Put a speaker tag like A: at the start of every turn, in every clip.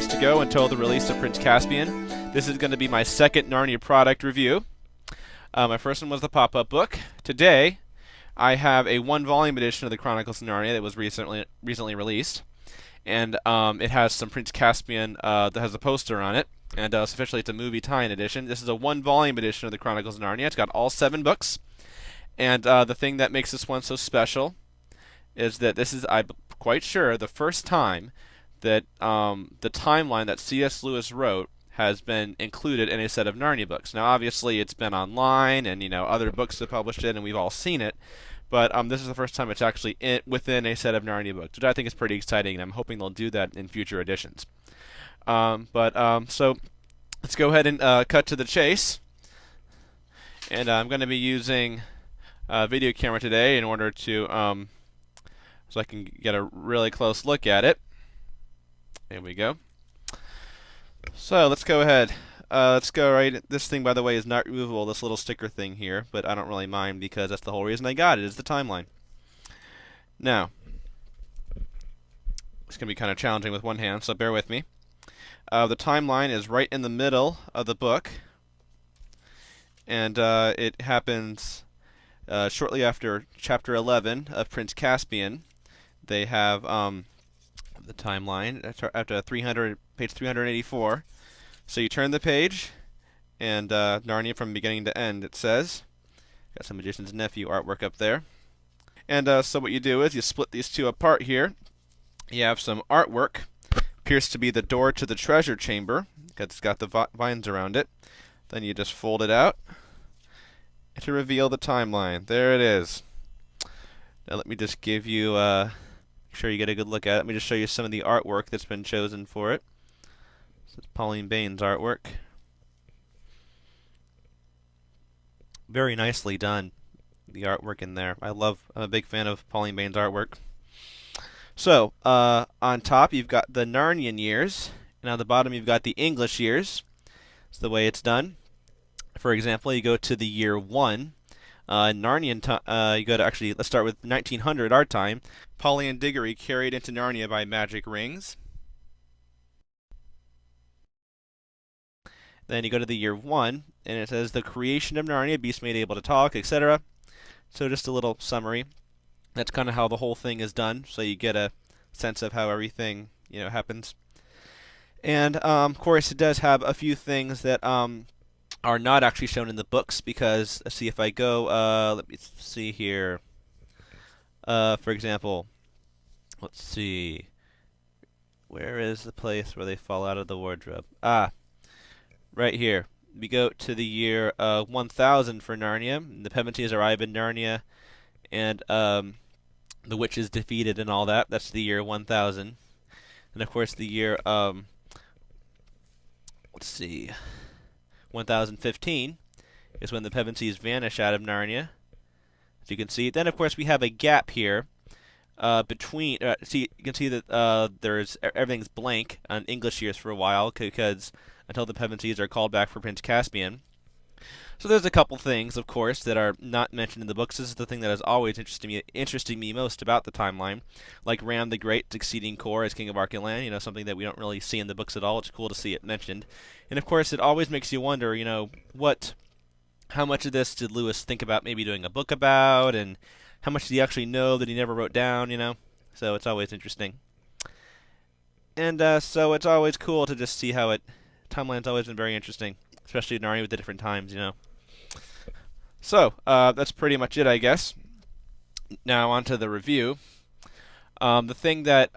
A: weeks to go until the release of Prince Caspian. This is going to be my second Narnia product review. My first one was the pop-up book. Today, I have a one-volume edition of the Chronicles of Narnia that was recently released, and it has some Prince Caspian that has a poster on it, and officially it's a movie tie-in edition. This is a one-volume edition of the Chronicles of Narnia. It's got all 7 books, and the thing that makes this one so special is that this is, I'm quite sure, the first time that the timeline that C.S. Lewis wrote has been included in a set of Narnia books. Now, obviously, it's been online, and other books have published it, and we've all seen it. But this is the first time it's actually within a set of Narnia books, which I think is pretty exciting, and I'm hoping they'll do that in future editions. So let's go ahead and cut to the chase. And I'm going to be using a video camera today in order to so I can get a really close look at it. There we go. So let's go ahead. Let's go right. This thing, by the way, is not removable, this little sticker thing here, but I don't really mind because that's the whole reason I got it, is the timeline. Now, it's going to be kind of challenging with one hand, so bear with me. The timeline is right in the middle of the book, and it happens shortly after Chapter 11 of Prince Caspian. They have the timeline after page 384. So you turn the page, and Narnia from beginning to end, it says. Got some Magician's Nephew artwork up there. And so what you do is you split these two apart here. You have some artwork. Appears to be the door to the treasure chamber. It's got the vines around it. Then you just fold it out to reveal the timeline. There it is. Now let me just give you, make sure you get a good look at it. Let me just show you some of the artwork that's been chosen for it. This is Pauline Bain's artwork. Very nicely done, the artwork in there. I'm a big fan of Pauline Bain's artwork. So, on top you've got the Narnian years, and on the bottom you've got the English years. That's the way it's done. For example, you go to the year 1. Narnian, you go to actually, let's start with 1900, our time. Polly and Diggory carried into Narnia by magic rings. Then you go to the year 1, and it says the creation of Narnia, beasts made able to talk, etc. So just a little summary. That's kind of how the whole thing is done, so you get a sense of how everything happens. And of course, it does have a few things that are not actually shown in the books, because let's see if I go. Let me see here. For example, let's see. Where is the place where they fall out of the wardrobe? Right here. We go to the year 1000 for Narnia. The Pevensies arrive in Narnia, and the witch is defeated and all that. That's the year 1000. And of course the year, let's see, 1015 is when the Pevensies vanish out of Narnia, as you can see. Then of course we have a gap here between, see, you can see that everything's blank on English years for a while, because until the Pevensies are called back for Prince Caspian. So there's a couple things, of course, that are not mentioned in the books. This is the thing that has always interesting me most about the timeline, like Ram the Great succeeding Kor as King of Archenland, something that we don't really see in the books at all. It's cool to see it mentioned. And of course, it always makes you wonder, how much of this did Lewis think about maybe doing a book about, and how much did he actually know that he never wrote down, So it's always interesting. And so it's always cool to just see how timeline's always been very interesting, especially Narnia with the different times, So, that's pretty much it, I guess. Now, on to the review. The thing that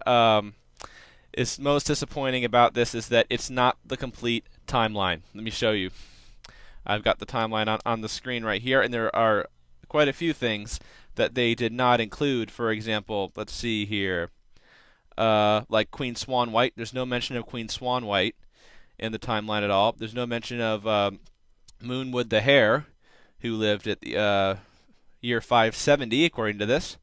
A: is most disappointing about this is that it's not the complete timeline. Let me show you. I've got the timeline on the screen right here, and there are quite a few things that they did not include. For example, let's see here. Like Queen Swan White. There's no mention of Queen Swan White in the timeline at all. There's no mention of Moonwood the Hare, who lived at the year 570, according to this.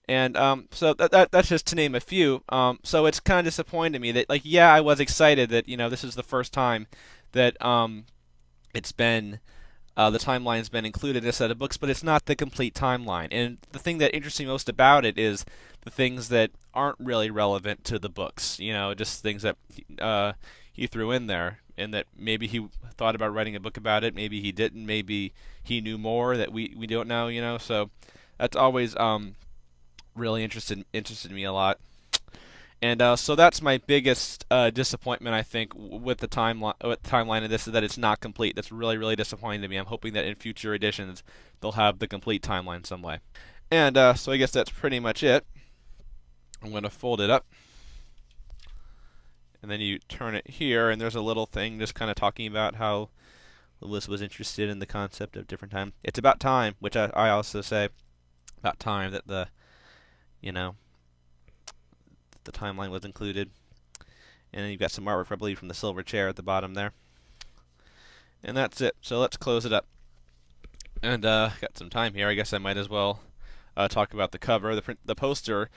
A: And so that's just to name a few. So it's kind of disappointing to me that, yeah, I was excited that this is the first time that it's been the timeline's been included in a set of books, but it's not the complete timeline. And the thing that interests me most about it is the things that aren't really relevant to the books. You know, just things that he threw in there, and that maybe he thought about writing a book about it, maybe he didn't, maybe he knew more that we don't know. You know, so that's always really interested me a lot. And so that's my biggest disappointment, I think, with the timeline of this, is that it's not complete. That's really, really disappointing to me. I'm hoping that in future editions they'll have the complete timeline some way. And so I guess that's pretty much it. I'm going to fold it up. And then you turn it here, and there's a little thing just kind of talking about how Lewis was interested in the concept of different time. It's about time, which I also say about time that the, you know, the timeline was included. And then you've got some artwork, I believe, from the silver chair at the bottom there. And that's it. So let's close it up. And got some time here. I guess I might as well talk about the cover, the poster.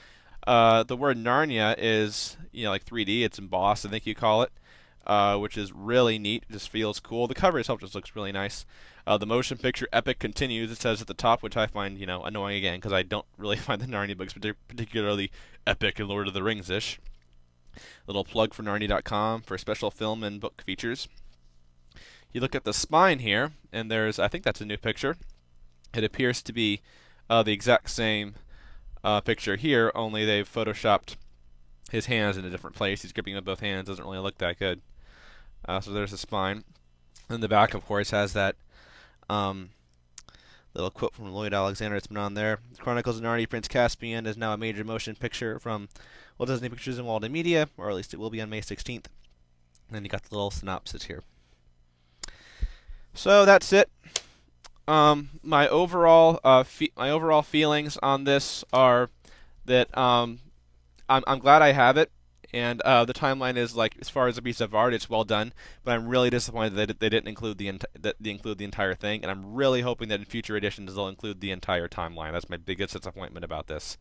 A: The word Narnia is, like 3D. It's embossed, I think you call it, which is really neat. It just feels cool. The cover itself just looks really nice. The motion picture epic continues, it says at the top, which I find, annoying again, because I don't really find the Narnia books particularly epic and Lord of the Rings-ish. Little plug for Narnia.com for special film and book features. You look at the spine here, and I think that's a new picture. It appears to be the exact same picture here, only they've photoshopped his hands in a different place. He's gripping with both hands. Doesn't really look that good. So there's the spine. And the back, of course, has that little quote from Lloyd Alexander that's been on there. Chronicles of Narnia, Prince Caspian is now a major motion picture from Walt Disney Pictures and Walden Media, or at least it will be on May 16th. And then you got the little synopsis here. So that's it. My overall feelings on this are that I'm glad I have it, and the timeline is, like, as far as a piece of art, it's well done. But I'm really disappointed that they didn't include the entire thing, and I'm really hoping that in future editions they'll include the entire timeline. That's my biggest disappointment about this.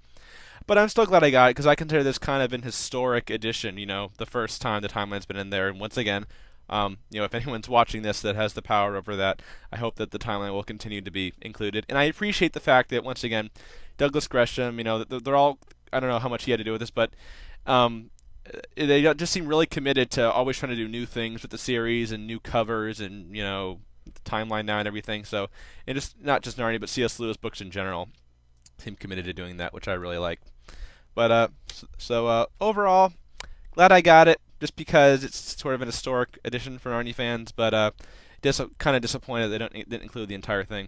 A: But I'm still glad I got it, because I consider this kind of an historic edition. The first time the timeline's been in there, and once again, if anyone's watching this that has the power over that, I hope that the timeline will continue to be included. And I appreciate the fact that, once again, Douglas Gresham, they're all, I don't know how much he had to do with this, but they just seem really committed to always trying to do new things with the series and new covers and, the timeline now and everything. So, and just not just Narnia, but C.S. Lewis books in general seem committed to doing that, which I really like. But overall, glad I got it, just because it's sort of an historic edition for Narnia fans, but just kind of disappointed they didn't include the entire thing.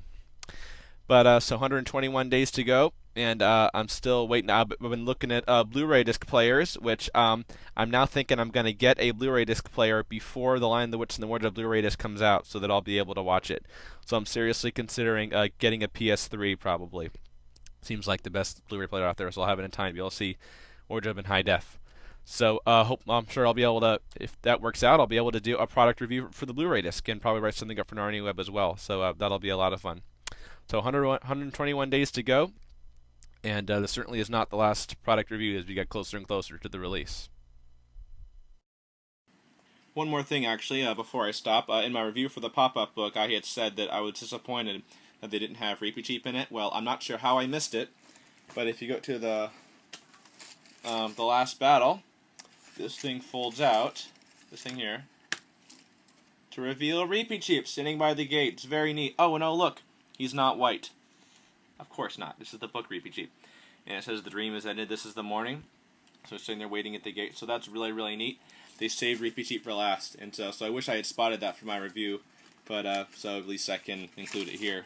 A: But so 121 days to go, and I'm still waiting. I've been looking at Blu-ray disc players, which I'm now thinking I'm going to get a Blu-ray disc player before The Lion, the Witch, and the Wardrobe Blu-ray disc comes out, so that I'll be able to watch it. So I'm seriously considering getting a PS3 probably. Seems like the best Blu-ray player out there, so I'll have it in time to be able to see Wardrobe in high def. So I'm sure I'll be able to, if that works out, I'll be able to do a product review for the Blu-ray disc and probably write something up for Narnia Web as well. So that'll be a lot of fun. So 121 days to go, and this certainly is not the last product review as we get closer and closer to the release. One more thing, actually, before I stop. In my review for the pop-up book, I had said that I was disappointed that they didn't have Reapy Cheap in it. Well, I'm not sure how I missed it, but if you go to the last battle, this thing folds out, this thing here, to reveal Reapy Cheap sitting by the gate. It's very neat. Oh, no, look, he's not white. Of course not. This is the book Reapy Cheap. And it says the dream is ended, this is the morning. So it's sitting there waiting at the gate. So that's really, really neat. They saved Reapy Cheap for last. And so I wish I had spotted that for my review. But so at least I can include it here.